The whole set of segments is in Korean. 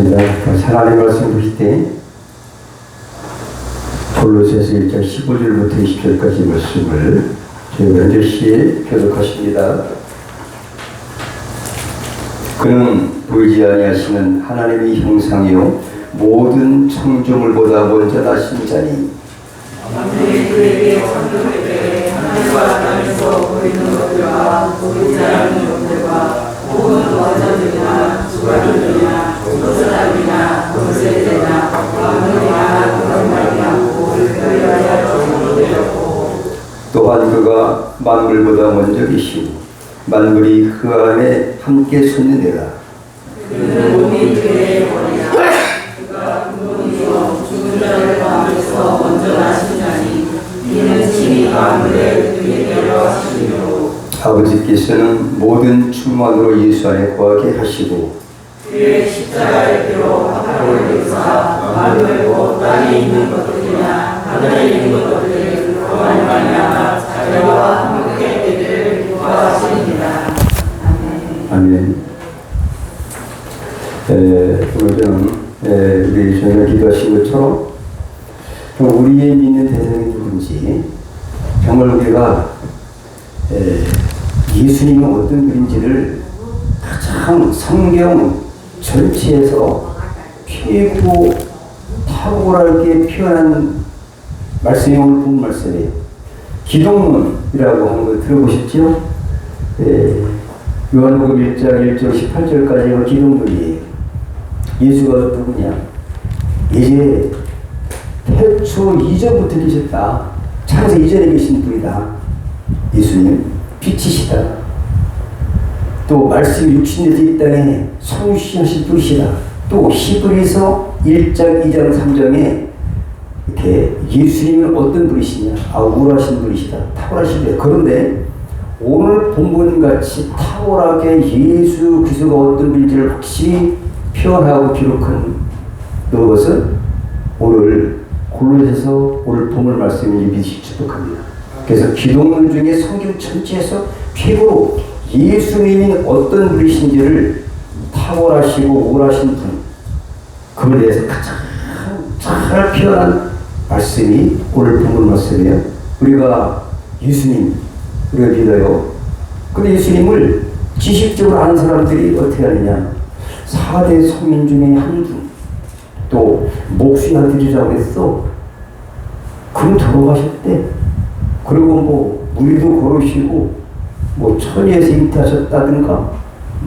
그렇습니다. 하나님 말씀 보실 때 골로새서 1장 15절부터 20절까지 말씀을 저희 면제씨에 교독하십니다. 그는 보이지 아니하시는 하나님의 형상이요 모든 창조물보다 먼저 나신 자니 그에게 천국에 하늘과 땅에서 보이는 것들과 보이지 않는 것들과 혹은 원자들이나 주관들이나 조사람이나 권세자나 왕들이나 그런 말이 않고 그리하여 천국되었고 또한 그가 만물보다 먼저 계시고 만물이 그 안에 함께 섰느니라. 그는 몸이 그의 머리라. 그가 근본이요 죽은 자를 가운데서 먼저 나신 자니 이는 친히 만물의 그에게로 하시니로 아버지께서는 모든 충만으로 예수 안에 거하게 하시고 그의 십자가의 피로 화평을 이루사 만물고 땅에 있는 것들이나 하늘에 있는 것들이 그만 말미암아 자기와 함께 되기를 기뻐하시니라. 아멘. 오늘은 우리 저희가 기도하신 것처럼 우리의 믿는 대상이 누군지 정말 우리가 예수님은 어떤 분인지를 가장 성경 전체에서 최고 탁월하게 표현한 말씀이 오늘 본 말씀이에요. 기독론이라고 하는 걸 들어보셨죠? 요한복음 1장 1절 18절까지가 기독론이에요. 예수가 누구냐? 이제 태초 이전부터 계셨다. 창세 이전에 계신 분이다. 예수님 빛이시다. 또 말씀이 육신에서 이 땅에 성취하신 분이시다. 또 히브리서 1장 2장 3장에 이렇게 예수님은 어떤 분이시냐? 우월하신 분이시다. 탁월하신 분이다. 그런데 오늘 본문같이 탁월하게 예수 그리스도가 어떤 분인지를 확실히 표현하고 기록한 그것은 오늘 골로새서 오늘 본문 말씀을 믿으시 축복합니다. 그래서 기독론 중에 성경 전체에서 최고로 예수님이 어떤 분이신지를 탁월하시고 우월하신 분, 그에 대해서 가장 잘 표현한 말씀이 오늘 본문 말씀이에요. 우리가 예수님 우리가 믿어요. 근데 예수님을 지식적으로 아는 사람들이 어떻게 하느냐? 4대 성인 중에 한 분, 또 목수의 아들이라고 했어. 그럼 돌아가셨대. 그리고 뭐 물도 걸으시고 뭐 천의에서 잉태하셨다든가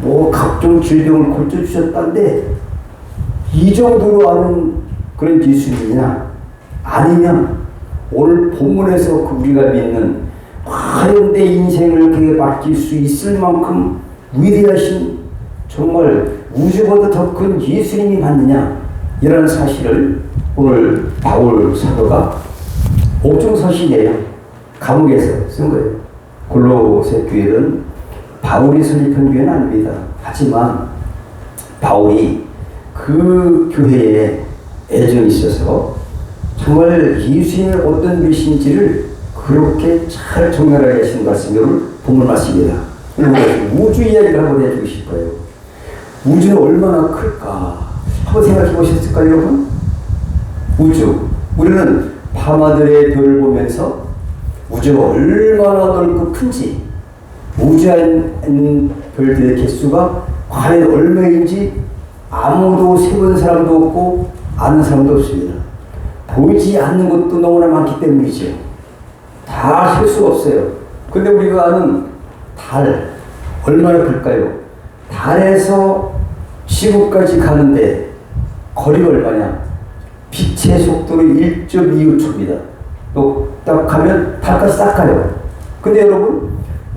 뭐 각종 질병을 고쳐주셨다는데 이 정도로 아는 그런 예수님이냐? 아니냐? 오늘 본문에서 우리가 믿는 과연 내 인생을 그게 맡길 수 있을 만큼 위대하신 정말 우주보다 더 큰 예수님이 맞느냐? 이런 사실을 오늘 바울 사도가 옥중서신이에요. 감옥에서 쓴 거예요. 골로새 교회는 바울이 설립한 교회는 아닙니다. 하지만 바울이 그 교회에 애정이 있어서 정말 예수님의 어떤 분이신지를 그렇게 잘 정렬하게 하신 말씀이 본문 말씀입니다. 우주 이야기를 한번 해주고 싶어요. 우주는 얼마나 클까? 한번 생각해 보셨을까요, 여러분? 우주. 우리는 밤하늘의 별을 보면서 우주가 얼마나 넓고 큰지, 우주에 있는 별들의 개수가 과연 얼마인지 아무도 세본 사람도 없고 아는 사람도 없습니다. 보이지 않는 것도 너무나 많기 때문이죠. 다 셀 수가 없어요. 근데 우리가 아는 달, 얼마나 클까요? 달에서 지구까지 가는데 거리가 얼마냐? 빛의 속도로 1.25초입니다. 또 딱 가면 달까지 딱 가요. 근데 여러분,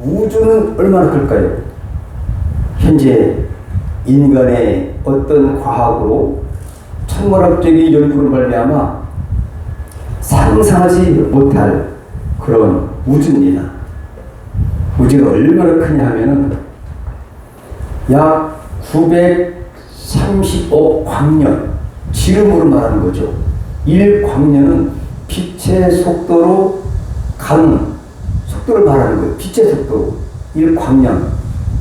우주는 얼마나 클까요? 현재 인간의 어떤 과학으로 천문학적인 연구를 말미암아 상상하지 못할 그런 우주입니다. 우주가 얼마나 크냐 하면은 약 930억 광년, 지름으로 말하는 거죠. 1광년은 빛의 속도로 가는 속도를 말하는 거예요. 빛의 속도로 1광년.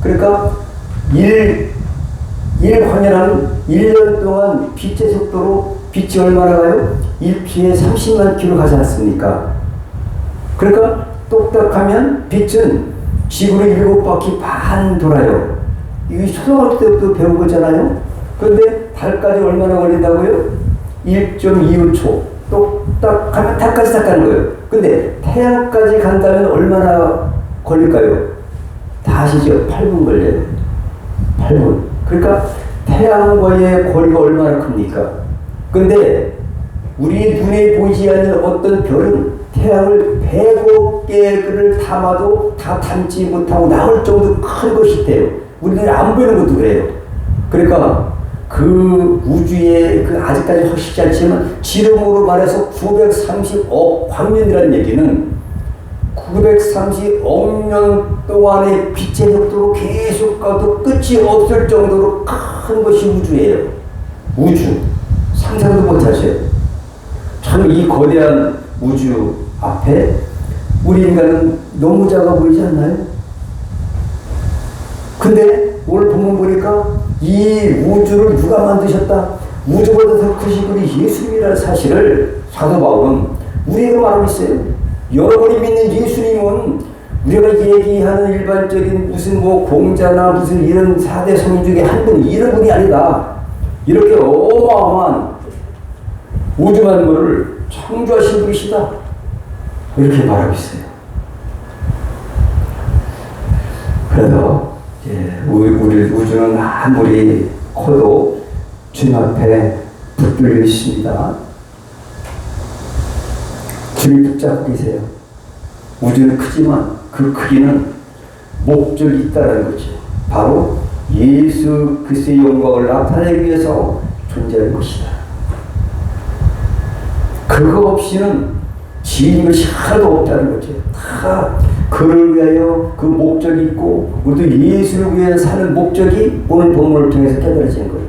그러니까 1황이라는 1년 동안 빛의 속도로 빛이 얼마나 가요? 1피에 30만 킬로 가지 않습니까? 그러니까 똑딱하면 빛은 지구를 7바퀴 반 돌아요. 이게 초등학교 때부터 배운 거잖아요. 그런데 달까지 얼마나 걸린다고요? 1.25초. 똑딱하면 달까지 딱 가는 거예요. 근데 태양까지 간다면 얼마나 걸릴까요? 다 아시죠? 8분 걸려요. 8분. 그러니까 태양과의 거리가 얼마나 큽니까? 근데 우리 눈에 보이지 않는 어떤 별은 태양을 100억 개를 담아도 다 담지 못하고 나올 정도로 큰 것이 돼요. 우리는 안 보이는 것도 그래요. 그러니까 그 우주의 그 아직까지 확실치 않지만 지름으로 말해서 930억 광년이라는 얘기는 930억 년 동안의 빛의 속도로 계속 가도 끝이 없을 정도로 큰 것이 우주예요. 우주. 상상도 못하세요. 참 이 거대한 우주 앞에 우리 인간은 너무 작아 보이지 않나요? 근데 오늘 본문 보니까 이 우주를 누가 만드셨다? 우주보다 더 크신 분이 예수님이라는 사실을 사도 바울은 우리에게 말하고 있어요. 여러분이 믿는 예수님은 우리가 얘기하는 일반적인 무슨 뭐 공자나 무슨 이런 4대 성인 중에 한 분이 이런 분이 아니다. 이렇게 어마어마한 우주 만물을 창조하신 분이시다. 이렇게 말하고 있어요. 그래서 우리 우주는 아무리 커도 주님 앞에 붙들려 있습니다. 주님 붙잡고 계세요. 우주는 크지만 그 크기는 목적이 있다는 거죠. 바로 예수 그리스도의 영광을 나타내기 위해서 존재하는 것이다. 그거 없이는 지은 것이 하나도 없다는 거죠. 다 그를 위하여 그 목적이 있고 우리도 예수를 위해 사는 목적이 오늘 본문을 통해서 깨달아지는 거예요.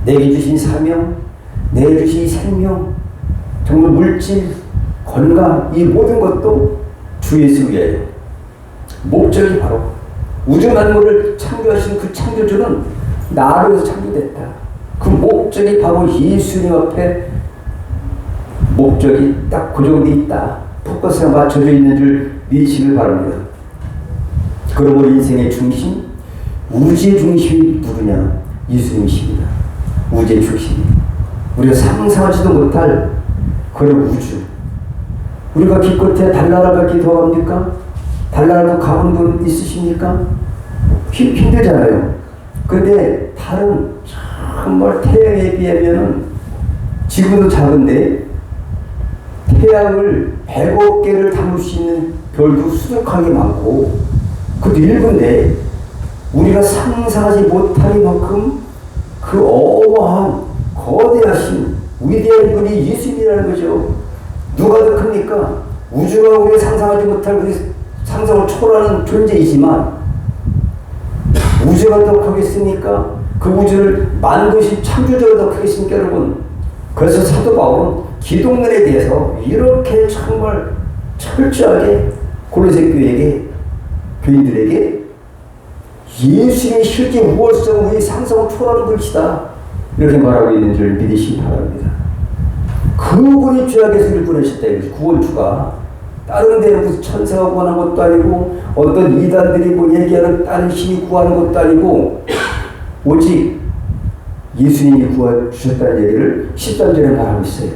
내게 주신 사명, 내게 주신 생명, 정말 물질, 건강, 이 모든 것도 주 예수를 위하여. 목적이 바로 우주 만물을 창조하신 그 창조주는 나로 해서 창조됐다. 그 목적이 바로 예수님 앞에 목적이 딱 고정되어 있다. 포커스가 맞춰져 있는 줄 믿으시길 바랍니다. 그러므로 인생의 중심, 우주의 중심이 누구냐? 예수님이십니다. 우주의 중심. 우리가 상상하지도 못할 그런 우주. 우리가 기껏해 달나라가 기도합니까? 달나라도 가본 분 있으십니까? 힘들잖아요. 근데 달은 정말 태양에 비하면 지구도 작은데 태양을 100억 개를 담을 수 있는 별도 수두룩하게 많고 그것도 일부인데 우리가 상상하지 못할 만큼 그 어마어마한 거대하신 위대한 분이 예수님이라는 거죠. 누가 더 큽니까? 우주가 우리가 상상하지 못할 우리 상상을 초월하는 존재이지만 우주가 더 크겠습니까? 그 우주를 만드신 창조자가 더 크겠습니까, 여러분? 그래서 사도 바울은 기독론에 대해서 이렇게 정말 철저하게 골로새 교인들에게 예수님의 실제 우월성, 우리 상상을 초월하는 분이시다. 이렇게 말하고 있는 줄 믿으시기 바랍니다. 그분이 죄악에서 우리를 보내셨다. 구원주가. 다른 데 무슨 천사가 구하는 것도 아니고 어떤 이단들이 뭐 얘기하는 다른 신이 구하는 것도 아니고 오직 예수님이 구해주셨다는 얘기를 13절에 말하고 있어요.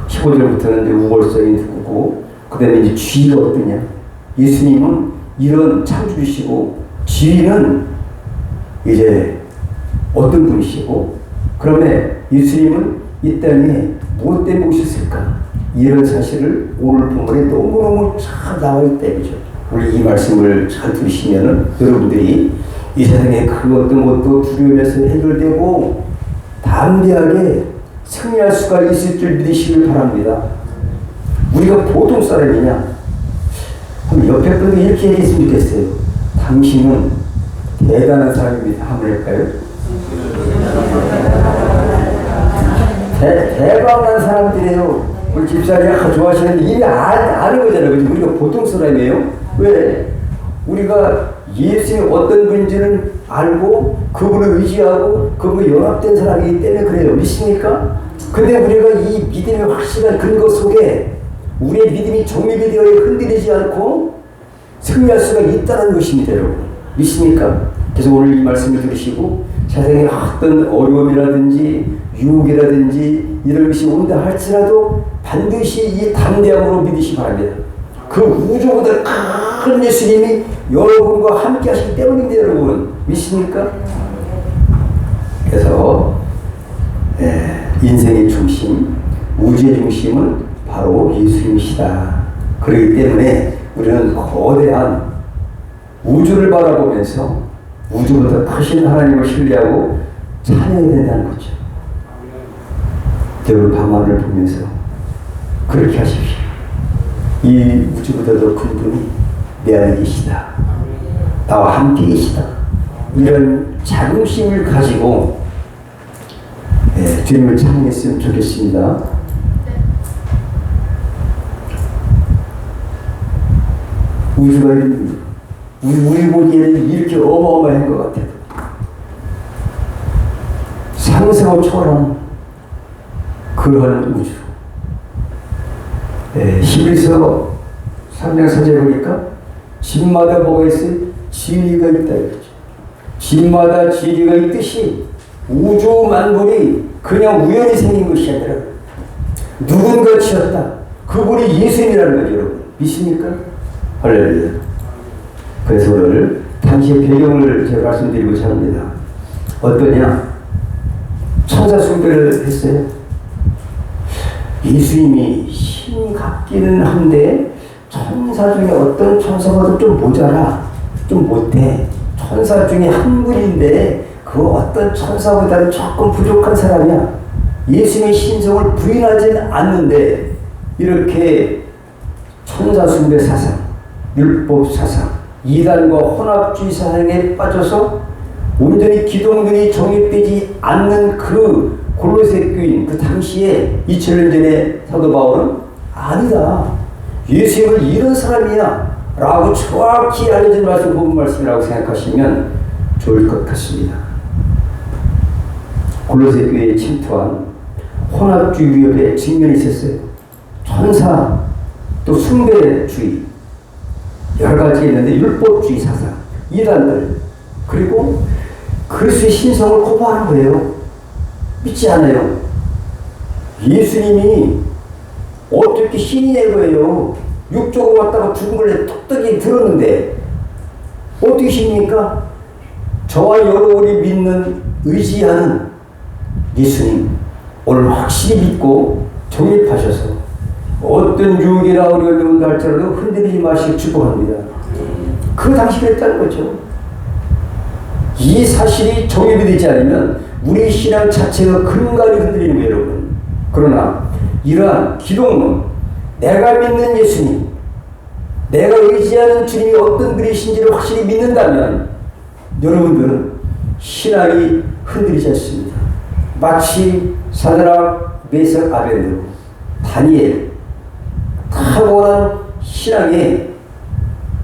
15절부터는 이제 우월성이 누구고 그 다음에 이제 지위가 어떠냐. 예수님은 이런 창조주시고 지위는 이제 어떤 분이시고 그러면 예수님은 이 땅에 무엇 때문에 오셨을까? 이런 사실을 오늘 본문에 너무너무 잘 나와 있다 이거죠. 우리 이 말씀을 잘 들으시면은 여러분들이 이 세상에 그 어떤 것도 두려움에서 해결되고 담대하게 승리할 수가 있을 줄 믿으시길 바랍니다. 우리가 보통 사람이냐? 한번 옆에 분도 이렇게 얘기했으면 좋겠어요. 당신은 대단한 사람입니다. 한번 할까요? 대박난 사람들이에요. 우리 집사람이 좋아하시는 이미 아는 거잖아요. 우리가 보통 사람이에요. 왜? 우리가 예수님이 어떤 분인지는 알고 그분을 의지하고 그분과 연합된 사람이기 때문에 그래요. 믿습니까? 근데 우리가 이 믿음의 확실한 근거 속에 우리의 믿음이 정립이 되어 흔들리지 않고 승리할 수가 있다는 것입니다, 여러분. 믿습니까? 그래서 오늘 이 말씀을 들으시고 세상에 어떤 어려움이라든지 유혹이라든지 이런 것이 온다 할지라도 반드시 이 담대함으로 믿으시기 바랍니다. 그 우주보다 큰 예수님이 여러분과 함께 하시기 때문입니다, 여러분. 믿습니까? 그래서 인생의 중심, 우주의 중심은 바로 예수님이시다. 그렇기 때문에 우리는 거대한 우주를 바라보면서 우주보다 크신 하나님을 신뢰하고 찬양해야 된다는 거죠. 여러분 밤하늘을 보면서 그렇게 하십시오. 이 우주보다 더 큰 분이 내 안에 계시다. 나와 함께 계시다. 이런 자긍심을 가지고 주님을 찬양했으면 좋겠습니다. 우주가 우리 보기에는 이렇게 어마어마한 것 같아요. 상상을 초월한 그러한 우주. 11서 3장 4절에 보니까 집마다 뭐가 있어요? 진리가 있다 이거죠. 집마다 진리가 있듯이 우주 만물이 그냥 우연히 생긴 것이 아니라 누군가 지었다. 그분이 예수님이라는 거죠, 여러분. 믿습니까? 할렐루야. 그래서 오늘 당시의 배경을 제가 말씀드리고자 합니다. 어떠냐? 천사 숭배를 했어요. 예수님이 힘 같기는 한데 천사 중에 어떤 천사보다 좀 모자라, 좀 못해. 천사 중에 한 분인데 그 어떤 천사보다는 조금 부족한 사람이야. 예수님의 신성을 부인하지는 않는데 이렇게 천사 숭배 사상, 율법 사상, 이단과 혼합주의 사상에 빠져서 온전히 기독론이 정립되지 않는 그 골로새 교인, 그 당시에 2000년 전에 사도 바울은 아니다. 예수님은 이런 사람이야 라고 정확히 알려진 말씀, 본문 말씀이라고 생각하시면 좋을 것 같습니다. 골로새 교회에 침투한 혼합주의 위협에 직면이 있었어요. 천사, 또 숭배주의, 여러 가지 있는데 율법주의 사상, 이단들, 그리고 그리스도의 신성을 거부하는 거예요. 믿지 않아요. 예수님이 어떻게 신이냐 거예요. 육적으로 왔다가 죽은 걸 톡톡히 들었는데 어떻게 신입니까? 저와 여러분이 믿는, 의지하는 예수님 오늘 확실히 믿고 정립하셔서 어떤 유혹이나 어려움이 온다 할지라도 흔들리지 마시고 축복합니다. 그 당시 그랬다는 거죠. 이 사실이 정립이 되지 않으면 우리 신앙 자체가 근간이 흔들리는 거예요, 여러분. 그러나 이러한 기독론, 내가 믿는 예수님, 내가 의지하는 주님이 어떤 분이신지를 확실히 믿는다면 여러분들은 신앙이 흔들리지 않습니다. 마치 사드락, 메삭, 아벤느고, 다니엘, 탁월한 신앙에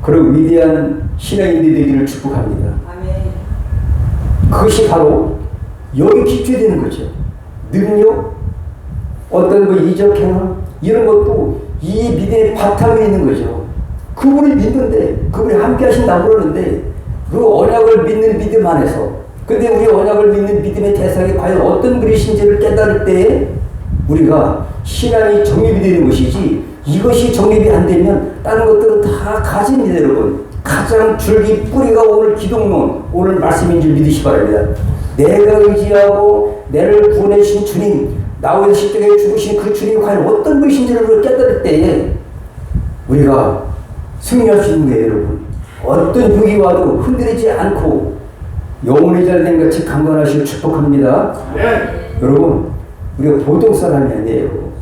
그런 위대한 신앙인들이 되기를 축복합니다. 그것이 바로 여기 기초되는 거죠. 능력, 어떤 뭐 이적 행함, 이런 것도 이 믿음의 바탕에 있는 거죠. 그분이 믿는데, 그분이 함께 하신다고 그러는데, 그 언약을 믿는 믿음 안에서, 근데 우리 언약을 믿는 믿음의 대상이 과연 어떤 분이신지를 깨달을 때 우리가 신앙이 정립이 되는 것이지, 이것이 정립이 안 되면 다른 것들은 다 가집니다, 여러분. 가장 줄기 뿌리가 오늘 기독론, 오늘 말씀인 줄 믿으시기 바랍니다. 내가 의지하고 나를 구원해 주신 주님, 나의 십자가에 죽으신 그 주님이 과연 어떤 분이신지를 우리가 깨달을 때에 우리가 승리할 수 있는 거예요, 여러분. 어떤 벽이 와도 흔들리지 않고 영혼의 잘된 같이 강건하시고 축복합니다. 네. 여러분, 우리가 보통 사람이 아니에요.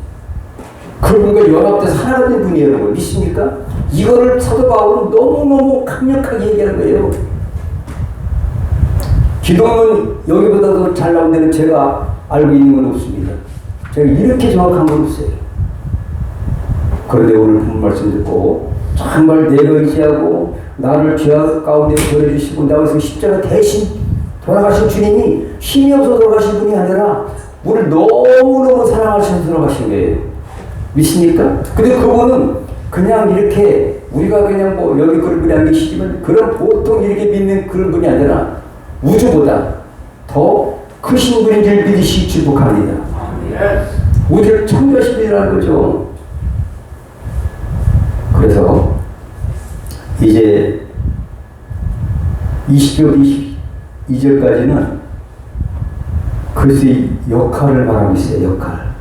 그분과 연합돼서 하나가 된 분이에요, 여러분. 믿습니까? 이거를 사도 바울은 너무너무 강력하게 얘기하는 거예요. 기독은 여기보다 더 잘 나온 데는 제가 알고 있는 건 없습니다. 제가 이렇게 정확한 건 없어요. 그런데 오늘 본 말씀 듣고 정말 내가 의지하고 나를 죄악 가운데 버려주시고 나에서 십자가 대신 돌아가신 주님이 힘이 없어서 돌아가신 분이 아니라 우리를 너무너무 사랑하셔서 돌아가신 거예요. 믿습니까? 근데 그분은 그냥 이렇게 우리가 그냥 뭐 여기 그런 분이 안 계시지만 그런 보통 이렇게 믿는 그런 분이 아니라 우주보다 더 크신 분인 줄 믿으시 축복합니다. 우주를 창조하신 분이라는 거죠. 그래서 이제 20절 22절까지는 그리스도의 역할을 말하고 있어요. 역할.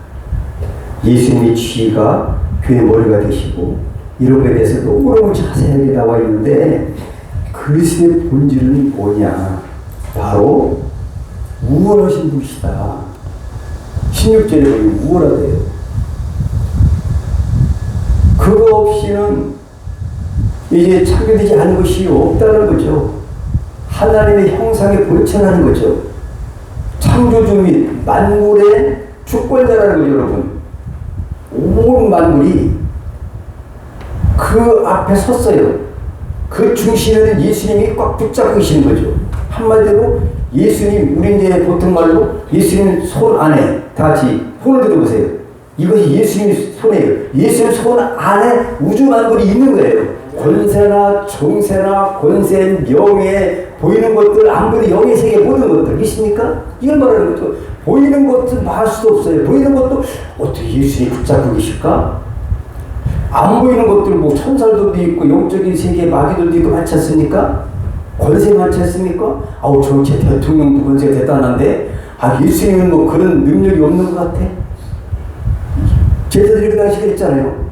예수님의 쥐가 교회 머리가 되시고 이런 것에 대해서 너무너무 자세하게 나와 있는데 그리스도의 본질은 뭐냐? 바로 우월하신 분이시다. 16절에 보면 우월하대요. 그거 없이는 이제 창조되지 않은 것이 없다는 거죠. 하나님의 형상에 본체라는 거죠. 창조주 및 만물의 주권자라는 거죠, 여러분. 온 만물이 그 앞에 섰어요. 그 중심에는 예수님이 꽉 붙잡고 계시는 거죠. 한마디로 예수님, 우리 이제 보통 말로 예수님 손 안에 다 같이 손을 들어보세요. 이것이 예수님 손이에요. 예수님 손 안에 우주 만물이 있는 거예요. 권세나 정세나 권세, 명예, 보이는 것들, 안 보이는 영의 세계 모든 것들 믿습니까? 이걸 말하는 거죠. 보이는 것은 말할 수도 없어요. 보이는 것도 어떻게 예수님이 붙잡고 계실까? 안 보이는 것들 뭐 천사들도 있고 영적인 세계 마귀들도 있고 많지 않습니까? 권세 많지 않습니까? 아우 제 대통령도 권세가 대단한데 예수님은 뭐 그런 능력이 없는 것 같아. 제자들이 그 당시에 그랬잖아요.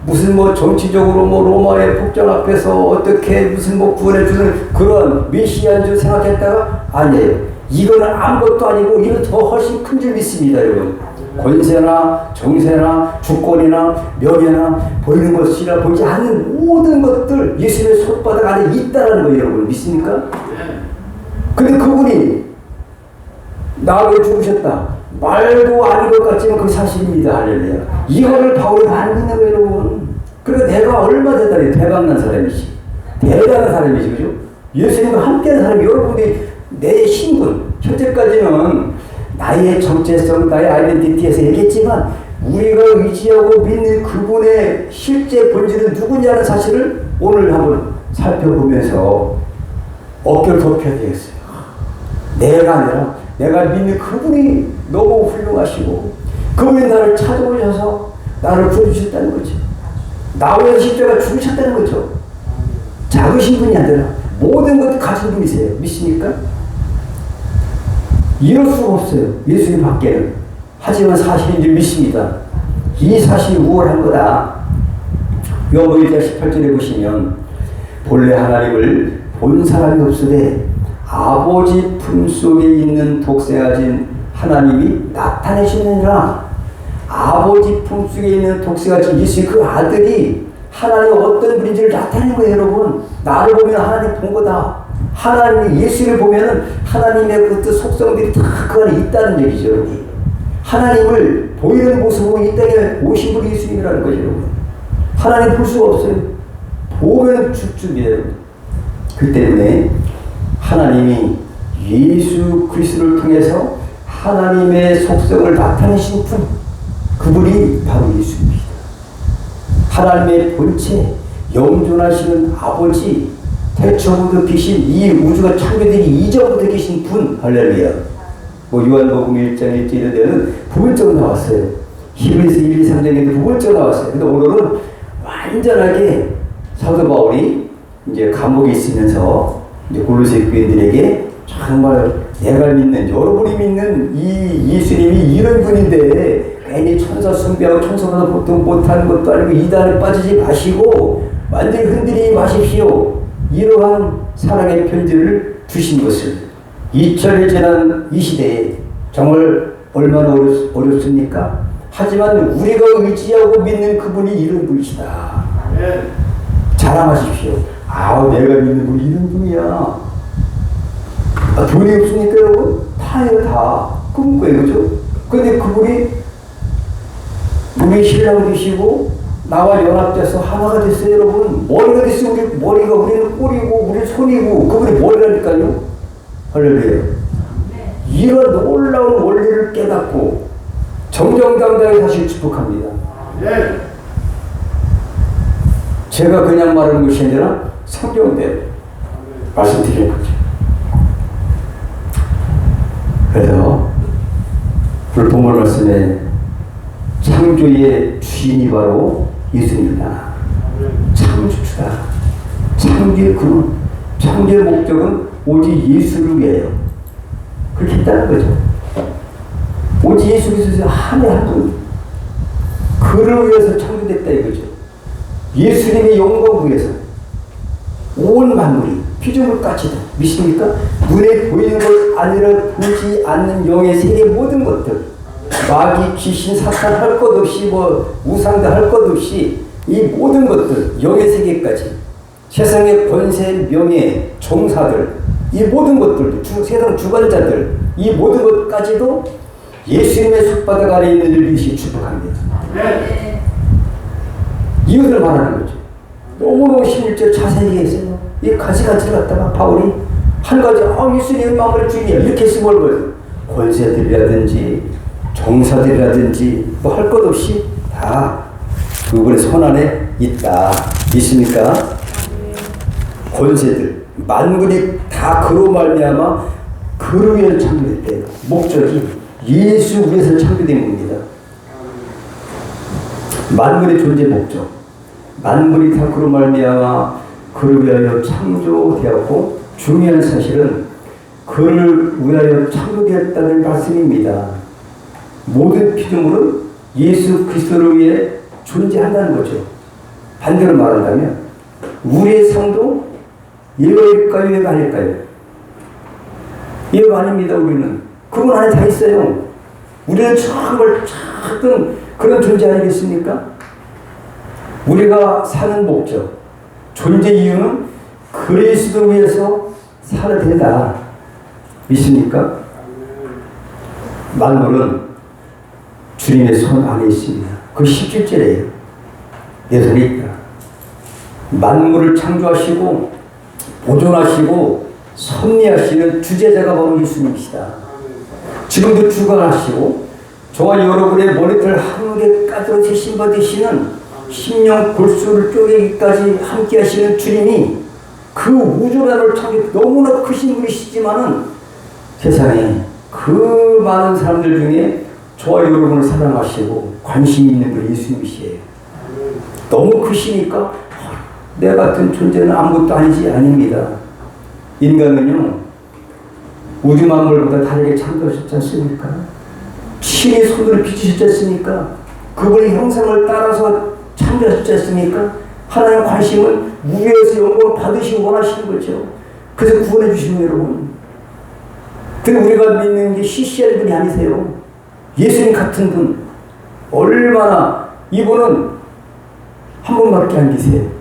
무슨 뭐 정치적으로 뭐 로마의 폭정 앞에서 어떻게 무슨 뭐 구원해주는 그런 메시아인 줄 생각했다가 아니에요. 이거는 아무것도 아니고 이건 더 훨씬 큰 줄 믿습니다, 여러분. 권세나 정세나 주권이나 명예나 보이는 것이나 보이지 않는 모든 것들 예수님의 손바닥 안에 있다는 거예요, 여러분. 믿습니까? 근데 그분이 나를 죽으셨다. 말도 아닌 것 같지만 그게 사실입니다. 할렐루야. 이거를 바울이 알고 있는 거예요, 여러분. 그러니까 내가 얼마 대단해. 대박난 사람이지. 대단한 사람이지, 그죠? 예수님과 함께하는 사람이 여러분이 내 신분, 현재까지는 나의 정체성, 나의 아이덴티티에서 얘기했지만 우리가 의지하고 믿는 그분의 실제 본질은 누구냐는 사실을 오늘 한번 살펴보면서 어깨를 덮여야 되겠어요. 내가 아니라 내가 믿는 그분이 너무 훌륭하시고 그분이 나를 찾아오셔서 나를 구해주셨다는 거죠. 나로 인해서 십자가 죽으셨다는 거죠. 작으신 분이 아니라 모든 것을 가진 분이세요. 믿습니까? 이럴 수가 없어요. 예수님 밖에는. 하지만 사실인 줄 믿습니다. 이 사실이 우월한 거다. 요한복음 1장 18절에 보시면 본래 하나님을 본 사람이 없으되 아버지 품속에 있는 독생아 진 하나님이 나타내시느니라. 아버지 품속에 있는 독생아 진 예수 그 아들이 하나님의 어떤 분인지를 나타내는 거예요, 여러분. 나를 보면 하나님 본 거다. 하나님 예수를 보면은 하나님의 그 속성들이 다 그 안에 있다는 얘기죠, 여러분. 하나님을 보이는 모습으로 이 땅에 오신 분이 예수님이라는 거죠, 여러분. 하나님 볼 수가 없어요. 보면 죽습니다, 여러분. 그 때문에 하나님이 예수 그리스도를 통해서 하나님의 속성을 나타내신 분, 그분이 바로 예수입니다. 하나님의 본체, 영존하시는 아버지, 태초부터 계신 이 우주가 창조되기 이전부터 계신 분, 할렐루야. 뭐 요한복음 1장 1절에 대한 부분적으로 나왔어요. 히브리서 1, 2, 3장에도 부분적으로 나왔어요. 근데 오늘은 완전하게 사도 바울이 이제 감옥에 있으면서 이제 골로새 교인들에게 정말 내가 믿는, 여러분이 믿는 이 예수님이 이런 분인데 괜히 천사 숭배하고 천사보다 보통 못하는 것도 아니고 이단에 빠지지 마시고 완전히 흔들리지 마십시오. 이러한 사랑의 편지를 주신 것을 2000년 지난 이 시대에 정말 얼마나 어렵습니까? 하지만 우리가 의지하고 믿는 그분이 이런 분이시다. 자랑하십시오. 내가 믿는 분이 이런 분이야. 돈이 없습니까, 여러분? 다예요, 다. 꿈꿔요, 그죠? 근데 그분이 우리 신랑 되시고 나와 연합돼서 하나가 됐어요, 여러분. 머리가 됐어요. 우리 머리가, 우리는 꼬리고, 우리 손이고, 그분이 머리라니까요. 할렐루야. 이런 놀라운 원리를 깨닫고 정정당당히 다시 축복합니다. 제가 그냥 말하는 것이 아니라 성경대로 말씀드리는 거죠. 그래서 오늘 본문 말씀에 창조의 주인이 바로 예수님이다. 창조주다. 창조의 근원, 창조의 목적은 오직 예수를 위하여 그렇게 했다는 거죠. 오직 예수 그리스도 한 해 한 분, 그를 위해서 창조됐다 이거죠. 예수님의 영광을 위해서 온 만물이 피조물까지도 믿습니까? 눈에 보이는 것 아니라 보지 않는 영의 세계 모든 것들, 마귀, 귀신, 사탄 할 것 없이 우상도 할 것 없이 이 모든 것들, 영의 세계까지 세상의 권세, 명예, 종사들, 이 모든 것들, 세상 주관자들, 이 모든 것까지도 예수님의 손바닥 아래 있는 일들이 축복합니다. 이것을 말하는 거죠. 너무너무 11절 자세히 했어요. 이 가지가지를 갖다가 바울이 한 가지, 예수님은 마음의 주인이야, 이렇게 쓰면 거예요. 권세들이라든지 종사들이라든지 뭐 할 것 없이 다 그분의 손 안에 있다. 있습니까? 권세들, 만물이 다 그로 말미암아 그로 위해 창조됐대요. 목적이 예수 위해서 창조된 겁니다. 만물의 존재 목적, 만물이 다 그로 말미암아 그를 위하여 창조되었고, 중요한 사실은 그를 위하여 창조되었다는 말씀입니다. 모든 피조물은 예수 그리스도를 위해 존재한다는 거죠. 반대로 말한다면 우리의 삶도 예외일까요, 예외가 아닐까요? 예외가 아닙니다. 우리는 그분 안에 다 있어요. 우리는 정말 작은 그런 존재 아니겠습니까? 우리가 사는 목적, 존재 이유는 그리스도를 위해서 살아야 된다. 믿습니까? 만물은 주님의 손 안에 있습니다. 그 17절이에요. 내 손에 있다. 만물을 창조하시고 보존하시고 섭리하시는 주제자가 바로 예수님이시다. 지금도 주관하시고 저와 여러분의 머리털 한 개까지로 세심받으시는 심령 골수를 쪼개기까지 함께 하시는 주님이 그 우주만을 창조, 너무나 크신 분이시지만은 세상에 그 많은 사람들 중에 저와 여러분을 사랑하시고 관심 있는 분이 예수님이시에요. 너무 크시니까 내 같은 존재는 아무것도 아니지, 아닙니다. 인간은요, 우주 만물보다 다르게 창조하셨지 않습니까? 신의 손으로 빚으셨지 않습니까? 그분의 형상을 따라서 창조하셨지 않습니까? 하나님의 관심은 우주에서 영광을 받으시고 원하시는 거죠. 그래서 구원해 주시는 여러분. 근데 우리가 믿는 게 시시한 분이 아니세요. 예수님 같은 분. 얼마나, 이분은 한 분밖에 안 계세요.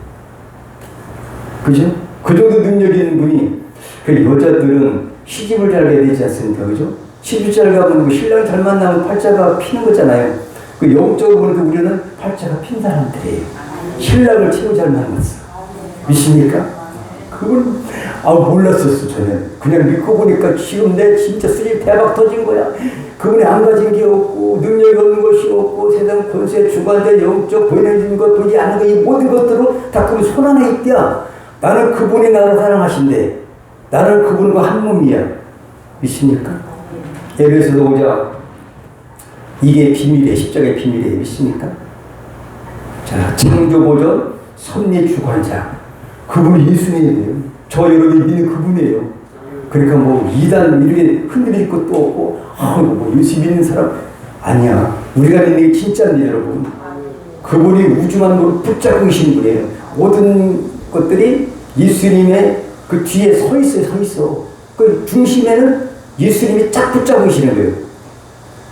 그죠? 그 정도 능력 있는 분이, 그 여자들은 시집을 잘 가야 되지 않습니까? 그죠? 시집 잘 가면 그 신랑 잘 만나면 팔자가 피는 거잖아요. 그 영적으로 보니까 우리는 팔자가 핀 사람들이에요. 신랑을 최고 잘 만났어. 믿습니까? 그걸, 몰랐었어, 저는. 그냥 믿고 보니까 지금 내 진짜 수입 대박 터진 거야. 그분이 안 가진 게 없고, 능력이 없는 것이 없고, 세상 권세, 주관자, 영적, 보여주는 것, 보지 않는 것, 이 모든 것들로 다 그분 손 안에 있대야. 나는 그분이 나를 사랑하신대. 나는 그분과 한 몸이야. 믿습니까? 에베소서 5장, 이게 비밀이에요. 십자가의 비밀이에요. 믿습니까? 자, 창조보존, 섭리 주관자. 그분이 예수님이에요. 저 여러분이 믿는 그분이에요. 그러니까 뭐 이단 이렇게 흔들릴 것도 없고, 뭐 예수 믿는 사람 아니야. 우리가 믿는 게 진짜입니다, 여러분. 그분이 우주만으로 붙잡고 계신 분이에요. 모든 것들이 예수님의 그 뒤에 서 있어요, 서 있어. 그 중심에는 예수님이 쫙 붙잡고 계시는 거예요.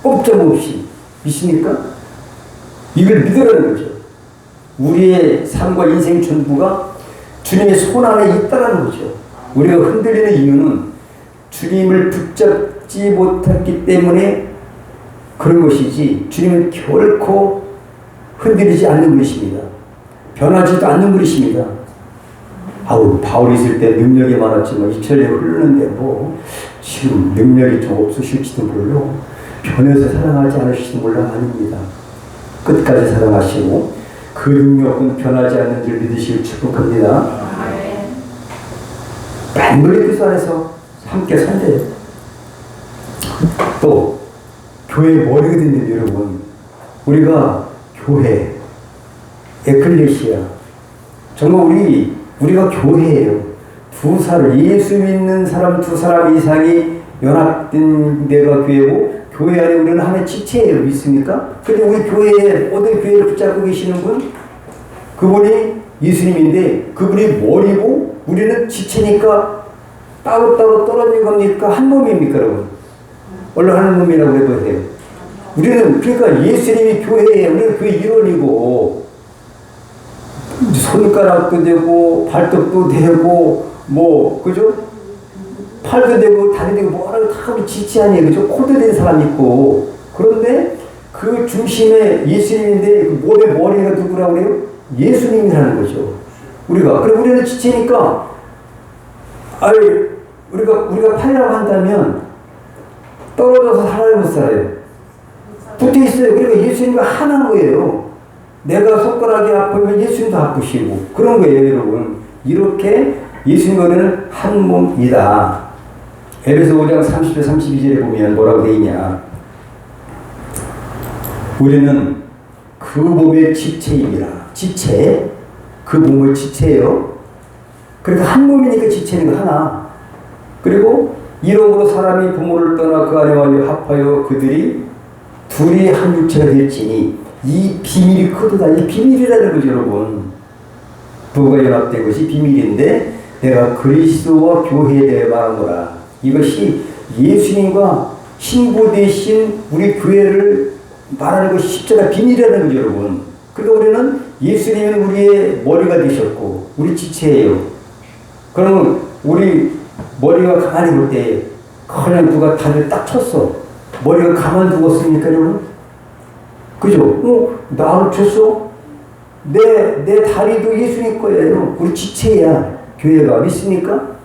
꼼짝없이. 믿습니까? 이걸 믿으라는 거죠. 우리의 삶과 인생 전부가 주님의 손 안에 있다는 거죠. 우리가 흔들리는 이유는 주님을 붙잡지 못했기 때문에 그런 것이지, 주님은 결코 흔들리지 않는 것입니다. 변하지도 않는 것입니다. 아우, 바울이 있을 때 능력이 많았지만 이철에 흐르는데 뭐 지금 능력이 좀 없으실지도 몰라. 변해서 사랑하지 않으실지도 몰라. 아닙니다. 끝까지 사랑하시고 그 능력은 변하지 않는 줄 믿으시길 축복합니다. 맹물의 그리스도 안에서 함께 산대요. 또 교회의 머리가 된다 여러분. 우리가 교회, 에클레시아, 정말 우리가 교회예요. 두 사람, 예수 믿는 사람 두 사람 이상이 연합된 데가 교회고, 교회 안에 우리는 하나의 지체예요. 믿습니까? 근데 우리 교회에 어떤 교회를 붙잡고 계시는 분, 그분이 예수님인데 그분이 머리고 우리는 지체니까 따로따로 떨어진 겁니까? 한 몸입니까, 여러분? 원래 한 몸이라고 해도 해요. 우리는 그러니까 예수님이 교회예요. 우리는 교회 일원이고, 손가락도 되고 발톱도 되고 뭐 그죠? 팔도 되고 다리 되고 뭐 하나 다 우리 지체 아니에요. 그죠? 코드 된 사람 있고. 그런데 그 중심에 예수님인데 그 몸의 머리가 누구라고 그래요? 예수님이라는 거죠. 우리가. 그럼 우리는 지체니까 우리가 팔이라고 한다면 떨어져서 살아야 못 살아요. 붙어 있어요. 그러니까 예수님과 하나인 거예요. 내가 손가락이 아프면 예수님도 아프시고 그런 거예요, 여러분. 이렇게 예수님과는 한 몸이다. 에베소 5장 30절 32절에 보면 뭐라고 되어 있냐. 우리는 그 몸의 지체입니다. 지체. 그 몸의 지체예요. 그러니까 한 몸이니까 지체는 하나. 그리고 이러므로 사람이 부모를 떠나 그 안에 와요 합하여 그들이 둘이 한 육체가 될지니 이 비밀이 크도다. 이 비밀이라는 거죠, 여러분. 부부가 연합된 것이 비밀인데 내가 그리스도와 교회에 대해 말하노라. 이것이 예수님과 신부 되신 우리 교회를 말하는 것이 십자가 비밀이라는 거죠, 여러분. 그러니까 우리는 예수님은 우리의 머리가 되셨고 우리 지체예요. 그러면 우리 머리가 가만히 볼 때 그냥 누가 다리를 딱 쳤어. 머리가 가만 두었습니까, 여러분? 그죠? 나를 쳤어? 내 다리도 예수님 거예요. 우리 지체야. 교회가. 믿습니까?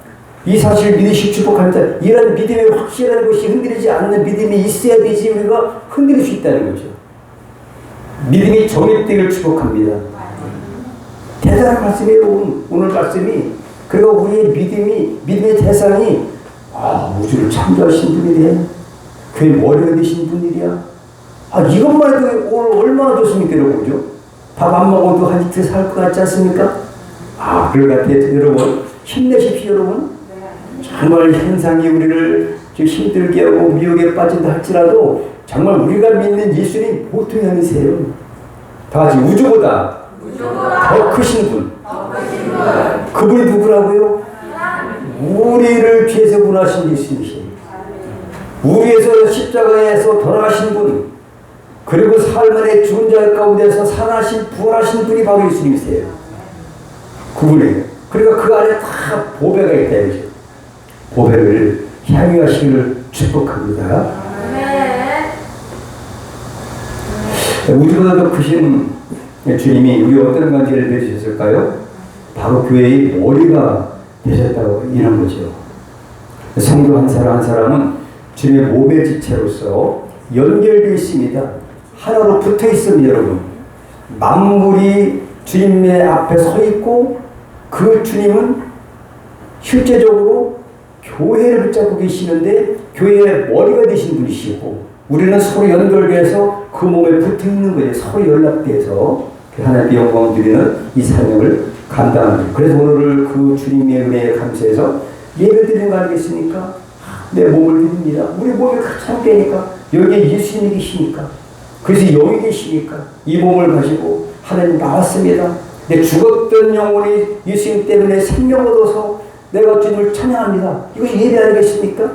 이 사실을 믿으실 축복합니다. 이런 믿음의 확실한 것이 흔들리지 않는 믿음이 있어야 되지 우리가 흔들릴 수 있다는 거죠. 믿음이 정립되기를 축복합니다. 대단한 말씀이에요. 오늘 말씀이. 그리고 우리의 믿음의 대상이 우주를 창조하신 분이래. 교회 머리가 되신 분이랴. 이것만 해도 오늘 얼마나 좋습니까, 여러분? 그죠? 밥 안 먹어도 한 이틀 살 것 같지 않습니까? 그럴 것 같아요. 여러분, 힘내십시오, 여러분. 정말 현상이 우리를 좀 힘들게 하고 미혹에 빠진다 할지라도 정말 우리가 믿는 예수님 보통이 아니세요. 다 같이 우주보다 더 크신 분. 그분이 누구라고요? 우리를 피해서 구원하신 예수님이시에요. 우리에서 십자가에서 돌아가신 분, 그리고 삶 안에 죽은 자 가운데서 살아나신 부활하신 분이 바로 예수님이세요. 그분이에요. 그러니까 그 안에 다 보배가 있다 이거죠. 보배를 향유하시기를 축복합니다. 우주보다 더 크신 주님이 우리 어떤 관계를 내주셨을까요? 바로 교회의 머리가 되셨다고 이런 거죠. 성도 한 사람 한 사람은 주님의 몸의 지체로서 연결되어 있습니다. 하나로 붙어 있습니다, 여러분. 만물이 주님의 앞에 서 있고 그 주님은 실제적으로 교회를 붙잡고 계시는데 교회의 머리가 되신 분이시고 우리는 서로 연결돼서 그 몸에 붙어 있는 거예요. 서로 연락돼서 하나님께 영광을 드리는 이 사명을 감당합니다. 그래서 오늘을 그 주님의 은혜에 감사해서 예배 드리는 거 아니겠습니까? 내 몸을 드립니다. 우리 몸이 참되니까 여기에 예수님이 계시니까 그래서 여기 계시니까 이 몸을 가지고 하나님 나왔습니다. 내 죽었던 영혼이 예수님 때문에 생명 얻어서 내가 주님을 찬양합니다. 이것이 예배 아니겠습니까?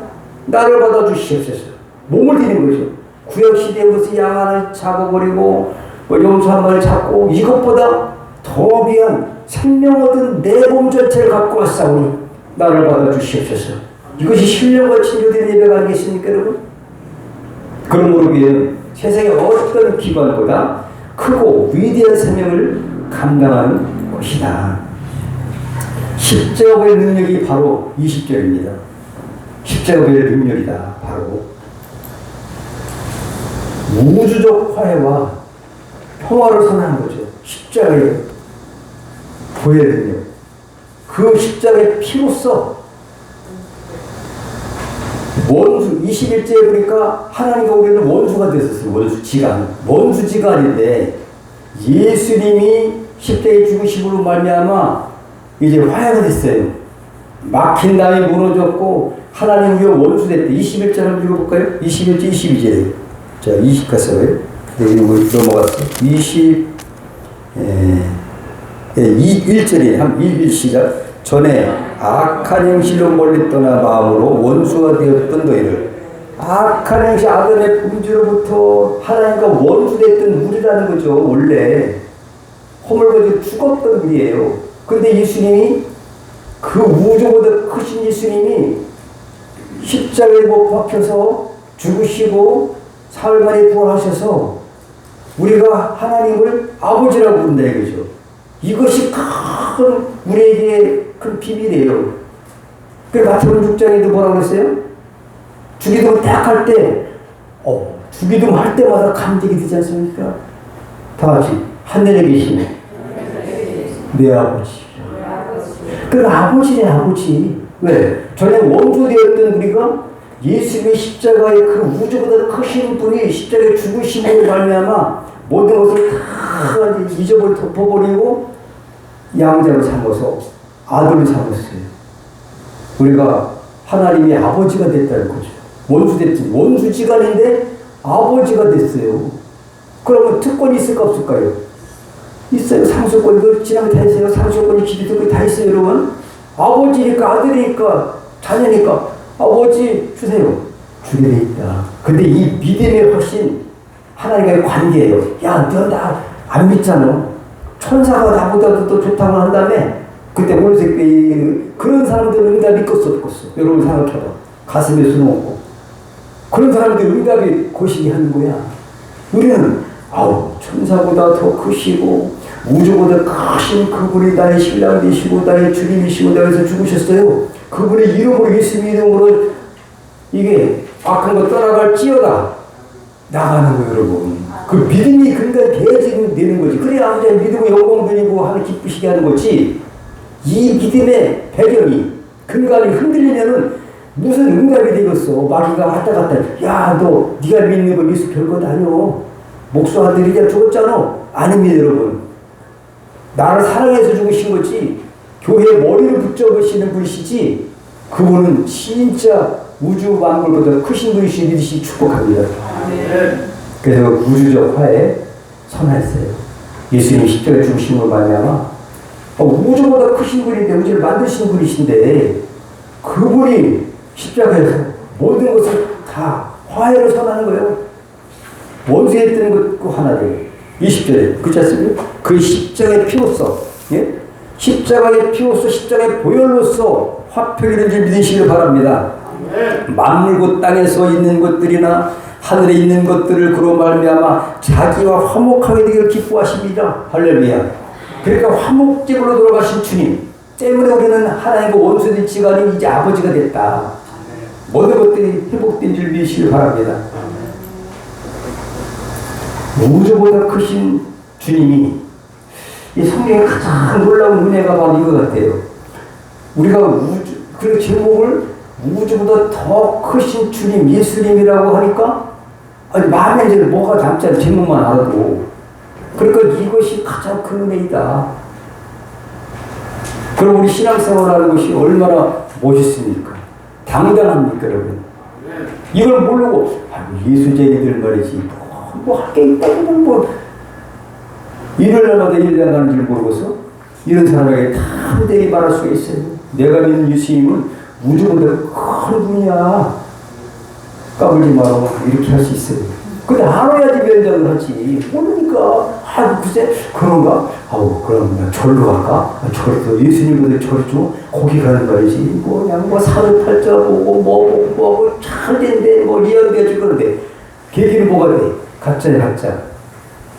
나를 받아주시옵소서. 몸을 드리는 거죠. 구약시대에 무슨 양 하나를 잡아버리고 염소 한 마리를 잡고 이것보다 더 귀한 생명 얻은 내 몸 전체를 갖고 왔사오니 나를 받아주시옵소서. 이것이 신령과 친교된 예배가 아니겠습니까, 여러분? 그러므로 우리는 세상의 어떤 기관보다 크고 위대한 사명을 감당하는 것이다. 십자가의 능력이 바로 20절입니다. 십자가의 능력이다. 바로 우주적 화해와 평화를 선언한 거죠. 십자가의 보혈 능력. 그 십자가의 피로써 원수, 21제에 보니까 하나님과 우리는 원수가 됐었어요. 원수지간. 원수지간인데 예수님이 십자가에 죽으심으로 말미암아 이제 화해가 됐어요. 막힌 담이 무너졌고 하나님 우리가 원수 됐대. 21절 한번 읽어볼까요? 21절, 22절. 자, 20 갔어요. 넘어갔어. 1절에 한 1일 시작. 전에 악한 행실로 멀리 떠나 마음으로 원수가 되었던 너희를. 악한 행실, 아담의 범죄로부터 하나님과 원수됐던 우리라는 거죠. 원래 허물거지 죽었던 우리예요. 근데 예수님이 그 우주보다 크신 예수님이 십자가에 못 박혀서 죽으시고 사흘 만에 부활하셔서 우리가 하나님을 아버지라고 부른다 이거죠. 이것이 큰 우리에게 큰 비밀이에요. 그 마태복음 6장에도 뭐라고 그랬어요? 주기도문 딱 할 때, 주기도문 할 때마다 감격이 되지 않습니까? 다 같이 하늘에 계시네. 내 아버지. 그 아버지네 아버지. 왜? 전에 원수되었던 우리가 예수님의 십자가의 그 우주보다 크신 분이 십자가에 죽으심으로 말미암아 모든 것을 다 잊어버리고 덮어버리고 양자로 삼아서 아들을 삼았어요. 우리가 하나님의 아버지가 됐다는 거죠. 원수됐지. 원수지간인데 아버지가 됐어요. 그러면 특권이 있을까 없을까요? 있어요. 상속권. 이거 지나면 다 있어요. 상속권이 기득권이 다 있어요. 여러분. 아버지니까 아들이니까 자녀니까 아버지 주세요. 주게 돼 있다. 근데 이 믿음의 훨씬 하나님과의 관계예요. 야, 너 나 안 믿잖아. 천사가 나보다도 더 좋다고 한 다음에 그때 오늘색 그런 사람들은 응답이 있겠어. 여러분 생각해봐. 가슴에 손 얹고 그런 사람들 응답이 거시기 하는 거야. 우리는 천사보다 더 크시고 우주보다 크신 그분이 나의 신랑 되시고 나의 주님이시고 나에서 죽으셨어요. 그분의 이름으로 예수님의 이름으로 이게 악한 거 떠나갈지어다 나가는 거예요. 여러분. 그 믿음이 근간이 되는 거지. 그래야 아버지가 믿음을 영광 드리고 하는 기쁘시게 하는 거지. 이 믿음의 배경이 근간이 흔들리면은 무슨 응답이 되겠어. 마귀가 왔다 갔다. 야, 너 네가 믿는 거 예수 별것 아니오. 목수 아들이냐 죽었잖아. 아닙니다 여러분. 나를 사랑해서 죽으신 거지. 교회에 머리를 붙잡으시는 분이시지. 그분은 진짜 우주 만물보다 크신 분이시 믿으시 축복합니다. 그래서 우주적 화해 선언했어요. 예수님이 십자가에 죽으심으로 말미암아 우주보다 크신 분인데 우주를 만드신 분이신데 그분이 십자가에서 모든 것을 다 화해로 선언하는 거예요. 원수했던 것 하나를 20절에 그렇지 않습니까? 그 십자가의 피로써 십자가의 피로써 십자가의 보혈로써 화평이 된 줄 믿으시길 바랍니다. 만물 곧 땅에서 있는 것들이나 하늘에 있는 것들을 그로 말미암아 자기와 화목하게 되기를 기뻐하십니다. 할렐루야. 그러니까 화목제물로 돌아가신 주님 때문에 우리는 하나님과 원수된 지간이 이제 아버지가 됐다. 모든 것들이 회복된 줄 믿으시길 바랍니다. 우주보다 크신 주님이 이 성경의 가장 놀라운 은혜가 바로 이거 같아요. 우리가 그 제목을 우주보다 더 크신 주님 예수님이라고 하니까 마음에 이제 뭐가 남지 않은 제목만 알아도 그러니까 이것이 가장 큰 은혜이다. 그럼 우리 신앙생활하는 것이 얼마나 멋있습니까? 당당합니까 여러분? 이걸 모르고 예수쟁이들 말이지 뭐 할 게 있다 그냥 일요일날마다 일을 나가는 줄 모르고서 이런 사람에게 담대히 말할 수가 있어요. 내가 믿는 예수님은 우주보다 큰 분이야. 까불지 말고 이렇게 할 수 있어요. 근데 알아야지 면장을 하지. 모르니까 글쎄 그런가? 그럼 절로 갈까? 절도 예수님보다 절이 좀 거기 가는 거지. 그냥 산을 팔자 보고 뭐 잘 된대 이연돼 줄 건데 계기는 뭐가 돼? 가짜야 가짜.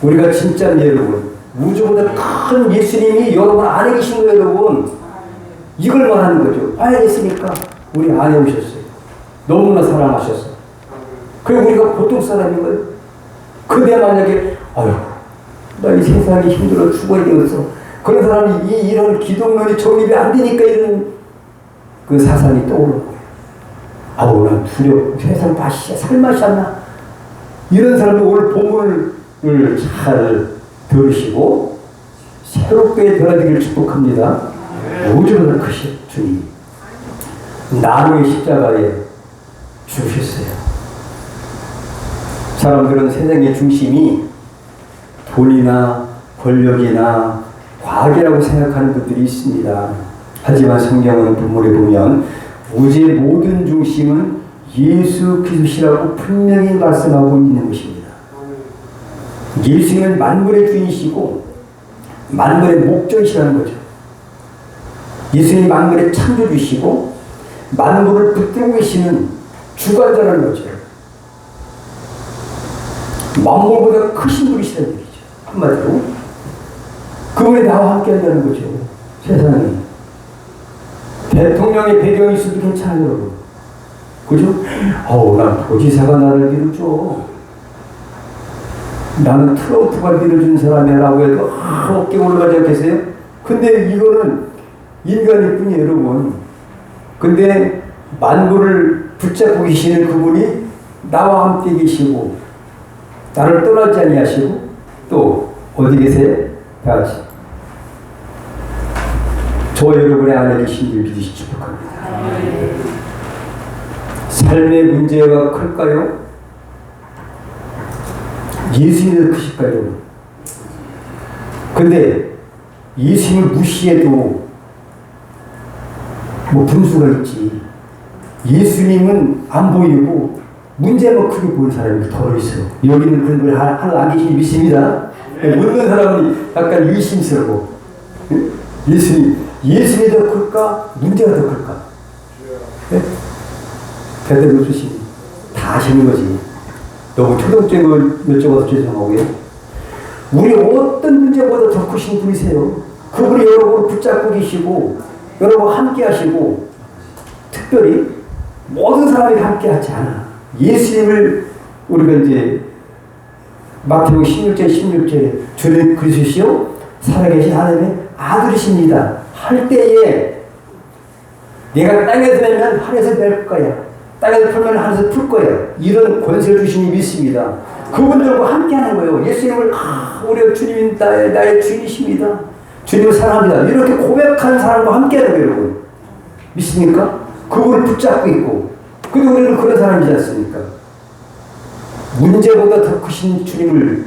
우리가 진짜 여러분, 우주보다 큰 예수님이 여러분 안에 계신 거예요, 여러분. 이걸 말하는 거죠. 알겠습니까? 우리 안에 오셨어요. 너무나 사랑하셨어요. 그리고 우리가 보통 사람인 거예요. 근데 만약에 아유, 나 이 세상이 힘들어 죽어야 되겠어. 그런 사람이 이런 기독론이 정립이 안 되니까 이런 그 사상이 떠오르는 거예요. 아우, 난 두려워. 세상 다 살맛이 안 나. 이런 사람도 오늘 본문을 잘 들으시고 새롭게 변화되기를 축복합니다. 우주보다 크신 주님, 나무의 십자가에 죽으셨어요. 사람들은 세상의 중심이 돈이나 권력이나 과학이라고 생각하는 분들이 있습니다. 하지만 성경은 본문에 보면 우주의 모든 중심은 예수 그리스도시라고 분명히 말씀하고 있는 것입니다. 예수님은 만물의 주인이시고 만물의 목적이시라는 거죠. 예수님이 만물의 창조주시고 만물을 붙들고 계시는 주관자라는 거죠. 만물보다 크신 분이시라는 얘기죠. 한마디로 그분이 나와 함께 한다는 거죠. 세상에 대통령의 배경이 있어도 괜찮아요, 여러분. 그죠? 난 도지사가 나를 밀어줘. 나는 트럼프가 밀어준 사람이라고 해도 어깨 올라가지 않겠어요? 근데 이거는 인간일 뿐이에요, 여러분. 근데 만물을 붙잡고 계시는 그분이 나와 함께 계시고 나를 떠나지 아니하시고 또 어디 계세요? 다 같이 저 여러분의 안에 계신 줄 믿으시 축복합니다. 삶의 문제가 클까요? 예수님이 더 크실까요? 근데 예수님을 무시해도 뭐 분수가 있지. 예수님은 안 보이고 문제만 크게 보는 사람이 더 있어요. 여기는 그런 걸 하나 안 계시니 믿습니다. 묻는 사람이 약간 의심스러워. 예수님이 더 클까? 문제가 더 클까? 네? 대답해 주시니 다 아시는 거지. 너무 초등적인 걸 여쭤봐서 죄송하고요. 우리 어떤 문제보다 더 크신 분이세요. 그분이 여러분을 붙잡고 계시고 여러분 함께 하시고 특별히 모든 사람이 함께 하지 않아. 예수님을 우리가 이제 마태복음 16절 주는 그리스도시요 살아계신 하나님의 아들이십니다 할 때에 내가 땅에서 내면 하늘에서 낼 거야. 땅에서 풀면 하늘에서 풀 거야. 이런 권세를 주시니 믿습니다. 그분들과 함께 하는 거예요. 예수님을 우리 주님이 나의 주인이십니다. 주님을 사랑합니다. 이렇게 고백하는 사람과 함께 하는 거예요, 여러분. 믿습니까? 그분을 붙잡고 있고. 근데 우리는 그런 사람이지 않습니까? 문제보다 더 크신 주님을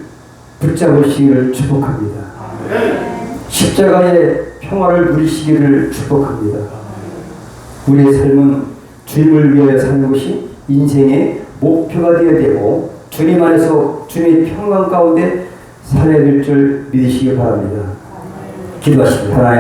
붙잡으시기를 축복합니다. 십자가의 평화를 누리시기를 축복합니다. 우리의 삶은 주님을 위하여 사는 것이 인생의 목표가 되어야 되고 주님 안에서 주님의 평강 가운데 살아야 될 줄 믿으시기 바랍니다. 기도하십니다. 하나님